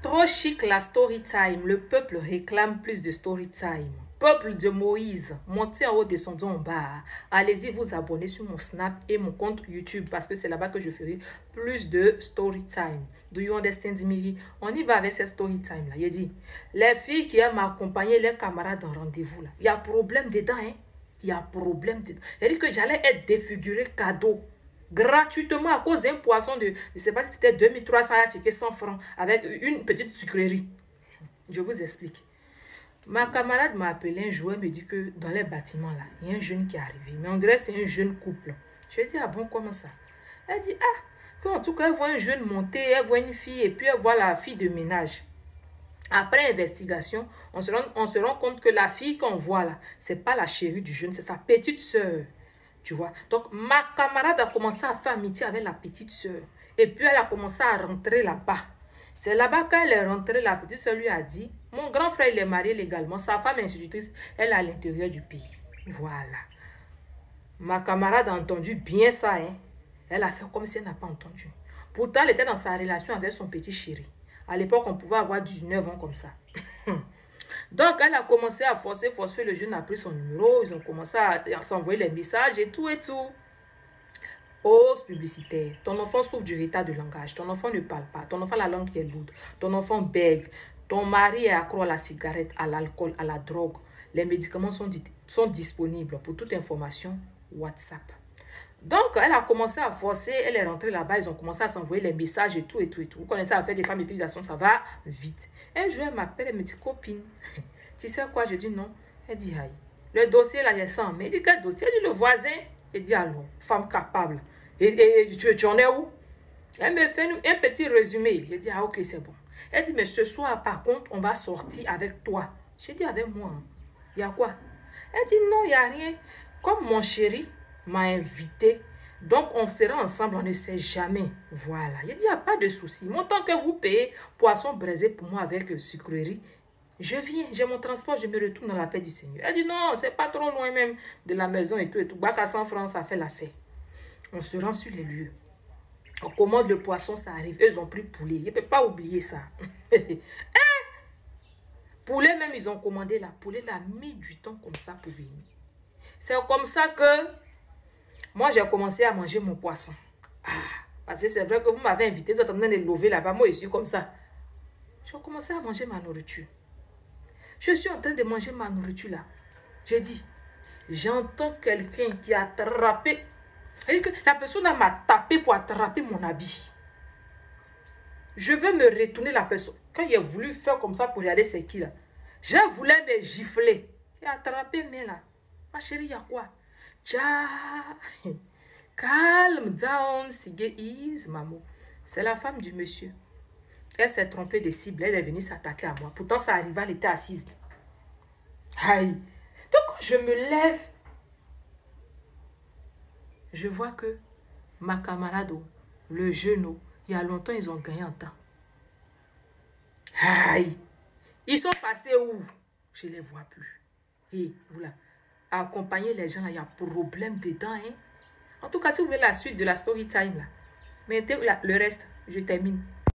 Trop chic la story time. Le peuple réclame plus de story time. Peuple de Moïse, montez en haut, descendons en bas. Allez-y vous abonner sur mon Snap et mon compte YouTube parce que c'est là-bas que je ferai plus de story time. Do you understand me? On y va avec cette story time là. Il dit, les filles qui aiment accompagner les camarades en rendez-vous là, il y a problème dedans, hein? Il y a problème dedans. Il dit que j'allais être défiguré cadeau. Gratuitement à cause d'un poisson de, je ne sais pas si c'était 2300 à 100 francs avec une petite sucrerie. Je vous explique. Ma camarade m'a appelé un jour, elle me dit que dans les bâtiments là, il y a un jeune qui est arrivé. Mais on dirait que c'est un jeune couple. Je lui ai dit, ah bon, comment ça? Elle dit, ah, qu'en tout cas, elle voit un jeune monter, elle voit une fille et puis elle voit la fille de ménage. Après investigation, on se rend compte que la fille qu'on voit là, c'est pas la chérie du jeune, c'est sa petite soeur. Tu vois? Donc, ma camarade a commencé à faire amitié avec la petite soeur. Et puis, elle a commencé à rentrer là-bas. C'est là-bas qu'elle est rentrée, la petite soeur lui a dit, mon grand frère, il est marié légalement. Sa femme est institutrice, elle est à l'intérieur du pays. Voilà. Ma camarade a entendu bien ça, hein. Elle a fait comme si elle n'a pas entendu. Pourtant, elle était dans sa relation avec son petit chéri. À l'époque, on pouvait avoir 19 ans comme ça. Donc, elle a commencé à forcer. Le jeune a pris son numéro. Ils ont commencé à s'envoyer les messages et tout et tout. Pause publicitaire. Ton enfant souffre du retard de langage. Ton enfant ne parle pas. Ton enfant, la langue est lourde. Ton enfant bègue. Ton mari est accro à la cigarette, à l'alcool, à la drogue. Les médicaments sont disponibles. Pour toute information, WhatsApp. Donc, elle a commencé à forcer, elle est rentrée là-bas, ils ont commencé à s'envoyer les messages et tout, et tout, et tout. Vous connaissez l'affaire des femmes et puis des garçons, ça va vite. Un jour, elle m'appelle, elle me dit, copine, tu sais quoi? Je dis non. Elle dit, aïe, le dossier là, j'ai ça. Mais elle dit, quel dossier? Elle dit, le voisin. Elle dit, alors, femme capable. Et tu en es où? Elle me fait un petit résumé. Je dis, ah ok, c'est bon. Elle dit, mais ce soir, par contre, on va sortir avec toi. J'ai dit, avec moi, il y a quoi? Elle dit, non, il n'y a rien. Comme mon chéri m'a invité, donc on sera ensemble, on ne sait jamais. Voilà. Il dit, il n'y a pas de souci. Montant que vous payez poisson braisé pour moi avec sucrerie, je viens, j'ai mon transport, je me retourne dans la paix du Seigneur. Elle dit, non, c'est pas trop loin même de la maison et tout. Et tout. Bac à 100 francs, ça fait l'affaire. On se rend sur les lieux. On commande le poisson, ça arrive. Eux, ils ont pris poulet. Je ne peux pas oublier ça. Poulet même, ils ont commandé la poulet. Il a mis du temps comme ça pour venir. C'est comme ça que moi, j'ai commencé à manger mon poisson. Ah, parce que c'est vrai que vous m'avez invité, vous êtes en train de lever là-bas. Moi, je suis comme ça. J'ai commencé à manger ma nourriture. Je suis en train de manger ma nourriture là. J'ai dit, j'entends quelqu'un qui a attrapé. C'est-à-dire que la personne m'a tapé pour attraper mon habit. Je vais me retourner la personne. Quand il a voulu faire comme ça pour regarder c'est qui là, je voulais me gifler. Il a attrapé mais là. Ma chérie, il y a quoi? Calme down, Sige maman. C'est la femme du monsieur. Elle s'est trompée de cible. Elle est venue s'attaquer à moi. Pourtant, ça arrivait, elle était assise. Aïe. Donc, quand je me lève, je vois que ma camarade, le jeune, il y a longtemps, ils ont gagné en temps. Aïe. Ils sont passés où? Je ne les vois plus. Et voilà. Accompagner les gens, là, il y a problème dedans. Hein? En tout cas, si vous voulez la suite de la story time, là, mettez le reste, je termine.